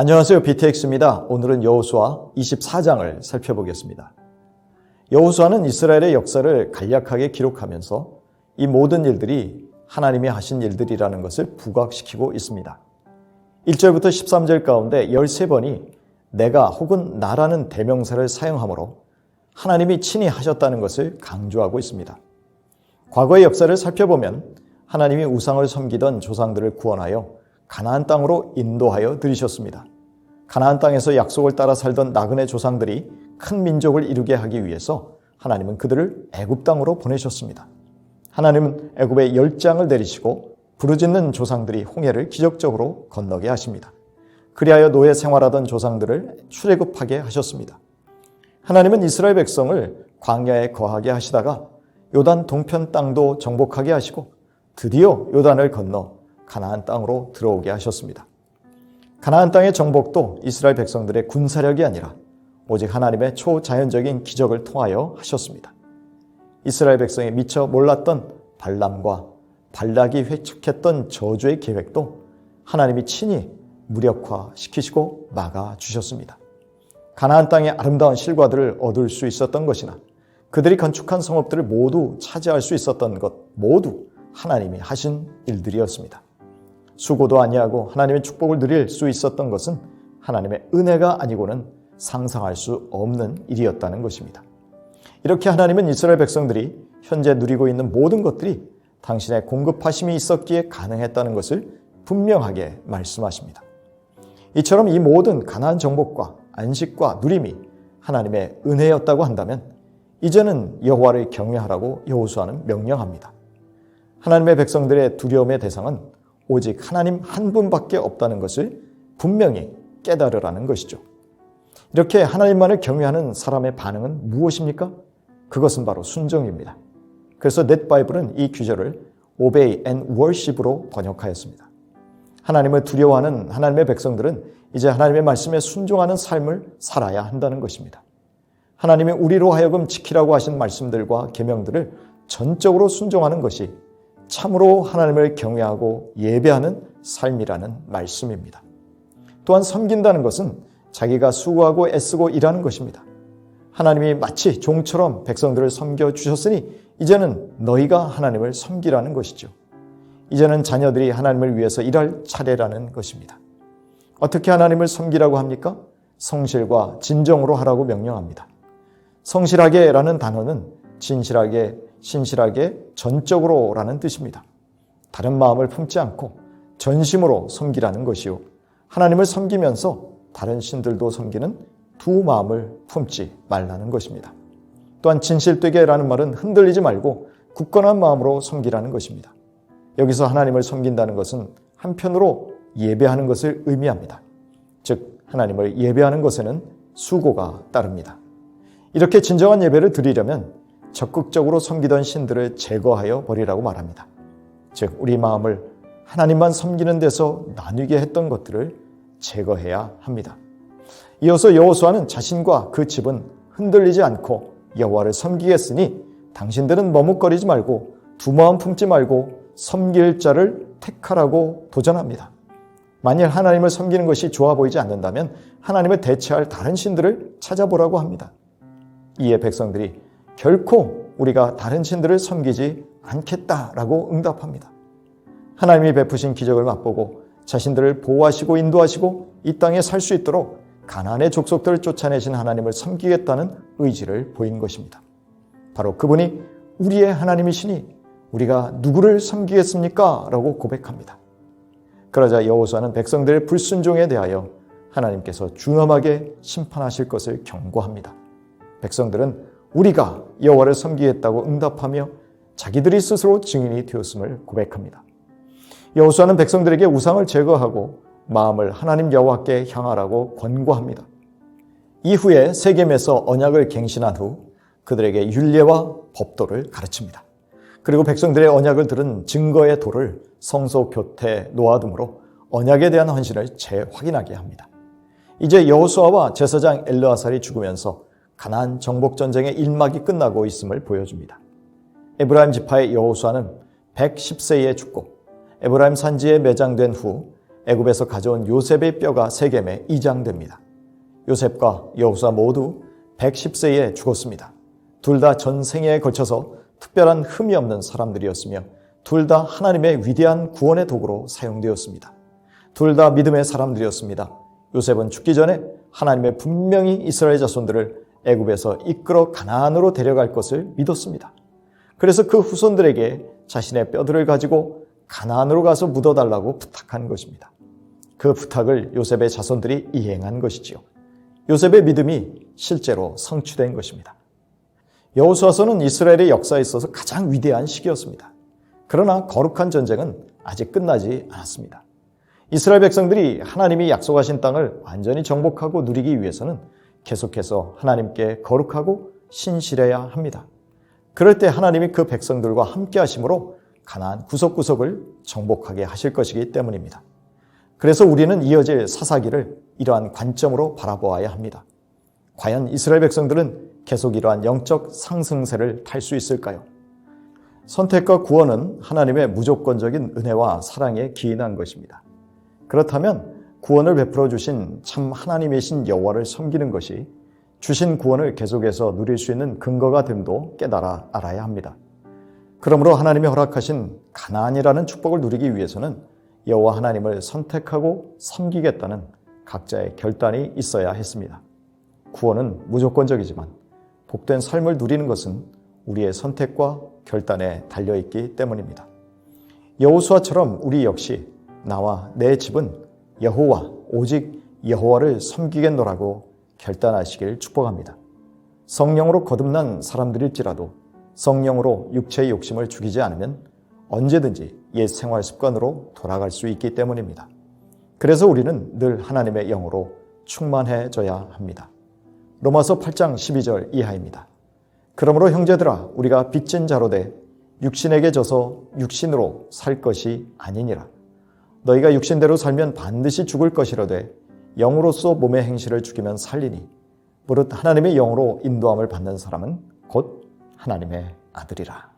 안녕하세요. BTX입니다. 오늘은 여호수아 24장을 살펴보겠습니다. 여호수아는 이스라엘의 역사를 간략하게 기록하면서 이 모든 일들이 하나님이 하신 일들이라는 것을 부각시키고 있습니다. 1절부터 13절 가운데 13번이 내가 혹은 나라는 대명사를 사용하므로 하나님이 친히 하셨다는 것을 강조하고 있습니다. 과거의 역사를 살펴보면 하나님이 우상을 섬기던 조상들을 구원하여 가나안 땅으로 인도하여 들이셨습니다. 가나안 땅에서 약속을 따라 살던 나그네 조상들이 큰 민족을 이루게 하기 위해서 하나님은 그들을 애굽 땅으로 보내셨습니다. 하나님은 애굽에 열장을 내리시고 부르짖는 조상들이 홍해를 기적적으로 건너게 하십니다. 그리하여 노예 생활하던 조상들을 출애굽하게 하셨습니다. 하나님은 이스라엘 백성을 광야에 거하게 하시다가 요단 동편 땅도 정복하게 하시고 드디어 요단을 건너 가나안 땅으로 들어오게 하셨습니다. 가나안 땅의 정복도 이스라엘 백성들의 군사력이 아니라 오직 하나님의 초자연적인 기적을 통하여 하셨습니다. 이스라엘 백성이 미처 몰랐던 발람과 발락이 회축했던 저주의 계획도 하나님이 친히 무력화시키시고 막아주셨습니다. 가나안 땅의 아름다운 실과들을 얻을 수 있었던 것이나 그들이 건축한 성읍들을 모두 차지할 수 있었던 것 모두 하나님이 하신 일들이었습니다. 수고도 아니하고 하나님의 축복을 누릴 수 있었던 것은 하나님의 은혜가 아니고는 상상할 수 없는 일이었다는 것입니다. 이렇게 하나님은 이스라엘 백성들이 현재 누리고 있는 모든 것들이 당신의 공급하심이 있었기에 가능했다는 것을 분명하게 말씀하십니다. 이처럼 이 모든 가나안 정복과 안식과 누림이 하나님의 은혜였다고 한다면 이제는 여호와를 경외하라고 여호수아는 명령합니다. 하나님의 백성들의 두려움의 대상은 오직 하나님 한 분밖에 없다는 것을 분명히 깨달으라는 것이죠. 이렇게 하나님만을 경외하는 사람의 반응은 무엇입니까? 그것은 바로 순종입니다. 그래서 넷바이블은 이 규절을 Obey and Worship으로 번역하였습니다. 하나님을 두려워하는 하나님의 백성들은 이제 하나님의 말씀에 순종하는 삶을 살아야 한다는 것입니다. 하나님이 우리로 하여금 지키라고 하신 말씀들과 계명들을 전적으로 순종하는 것이 참으로 하나님을 경외하고 예배하는 삶이라는 말씀입니다. 또한 섬긴다는 것은 자기가 수고하고 애쓰고 일하는 것입니다. 하나님이 마치 종처럼 백성들을 섬겨주셨으니 이제는 너희가 하나님을 섬기라는 것이죠. 이제는 자녀들이 하나님을 위해서 일할 차례라는 것입니다. 어떻게 하나님을 섬기라고 합니까? 성실과 진정으로 하라고 명령합니다. 성실하게라는 단어는 진실하게, 신실하게, 전적으로라는 뜻입니다. 다른 마음을 품지 않고 전심으로 섬기라는 것이요. 하나님을 섬기면서 다른 신들도 섬기는 두 마음을 품지 말라는 것입니다. 또한 진실되게라는 말은 흔들리지 말고 굳건한 마음으로 섬기라는 것입니다. 여기서 하나님을 섬긴다는 것은 한편으로 예배하는 것을 의미합니다. 즉 하나님을 예배하는 것에는 수고가 따릅니다. 이렇게 진정한 예배를 드리려면 적극적으로 섬기던 신들을 제거하여 버리라고 말합니다. 즉 우리 마음을 하나님만 섬기는 데서 나뉘게 했던 것들을 제거해야 합니다. 이어서 여호수아는 자신과 그 집은 흔들리지 않고 여호와를 섬기겠으니 당신들은 머뭇거리지 말고 두 마음 품지 말고 섬길 자를 택하라고 도전합니다. 만일 하나님을 섬기는 것이 좋아 보이지 않는다면 하나님을 대체할 다른 신들을 찾아보라고 합니다. 이에 백성들이 결코 우리가 다른 신들을 섬기지 않겠다라고 응답합니다. 하나님이 베푸신 기적을 맛보고 자신들을 보호하시고 인도하시고 이 땅에 살 수 있도록 가나안의 족속들을 쫓아내신 하나님을 섬기겠다는 의지를 보인 것입니다. 바로 그분이 우리의 하나님이시니 우리가 누구를 섬기겠습니까? 라고 고백합니다. 그러자 여호수아는 백성들의 불순종에 대하여 하나님께서 준엄하게 심판하실 것을 경고합니다. 백성들은 우리가 여호와를 섬기겠다고 응답하며 자기들이 스스로 증인이 되었음을 고백합니다. 여호수아는 백성들에게 우상을 제거하고 마음을 하나님 여호와께 향하라고 권고합니다. 이후에 세겜에서 언약을 갱신한 후 그들에게 율례와 법도를 가르칩니다. 그리고 백성들의 언약을 들은 증거의 돌을 성소 곁에 놓아둠으로 언약에 대한 헌신을 재확인하게 합니다. 이제 여호수아와 제사장 엘르아살이 죽으면서 가나안 정복 전쟁의 일막이 끝나고 있음을 보여줍니다. 에브라임 지파의 여호수아는 110세에 죽고 에브라임 산지에 매장된 후 애굽에서 가져온 요셉의 뼈가 세겜에 이장됩니다. 요셉과 여호수아 모두 110세에 죽었습니다. 둘 다 전생에 걸쳐서 특별한 흠이 없는 사람들이었으며 둘 다 하나님의 위대한 구원의 도구로 사용되었습니다. 둘 다 믿음의 사람들이었습니다. 요셉은 죽기 전에 하나님의 분명히 이스라엘 자손들을 애굽에서 이끌어 가나안으로 데려갈 것을 믿었습니다. 그래서 그 후손들에게 자신의 뼈들을 가지고 가나안으로 가서 묻어달라고 부탁한 것입니다. 그 부탁을 요셉의 자손들이 이행한 것이지요. 요셉의 믿음이 실제로 성취된 것입니다. 여호수아서는 이스라엘의 역사에 있어서 가장 위대한 시기였습니다. 그러나 거룩한 전쟁은 아직 끝나지 않았습니다. 이스라엘 백성들이 하나님이 약속하신 땅을 완전히 정복하고 누리기 위해서는 계속해서 하나님께 거룩하고 신실해야 합니다. 그럴 때 하나님이 그 백성들과 함께 하심으로 가나안 구석구석을 정복하게 하실 것이기 때문입니다. 그래서 우리는 이어질 사사기를 이러한 관점으로 바라보아야 합니다. 과연 이스라엘 백성들은 계속 이러한 영적 상승세를 탈 수 있을까요? 선택과 구원은 하나님의 무조건적인 은혜와 사랑에 기인한 것입니다. 그렇다면 구원을 베풀어 주신 참 하나님이신 여호와를 섬기는 것이 주신 구원을 계속해서 누릴 수 있는 근거가 됨도 깨달아 알아야 합니다. 그러므로 하나님이 허락하신 가나안이라는 축복을 누리기 위해서는 여호와 하나님을 선택하고 섬기겠다는 각자의 결단이 있어야 했습니다. 구원은 무조건적이지만 복된 삶을 누리는 것은 우리의 선택과 결단에 달려있기 때문입니다. 여호수아처럼 우리 역시 나와 내 집은 여호와 오직 여호와를 섬기겠노라고 결단하시길 축복합니다. 성령으로 거듭난 사람들일지라도 성령으로 육체의 욕심을 죽이지 않으면 언제든지 옛 생활 습관으로 돌아갈 수 있기 때문입니다. 그래서 우리는 늘 하나님의 영으로 충만해져야 합니다. 로마서 8장 12절 이하입니다. 그러므로 형제들아 우리가 빚진 자로 돼 육신에게 져서 육신으로 살 것이 아니니라. 너희가 육신대로 살면 반드시 죽을 것이로되 영으로서 몸의 행실을 죽이면 살리니 무릇 하나님의 영으로 인도함을 받는 사람은 곧 하나님의 아들이라.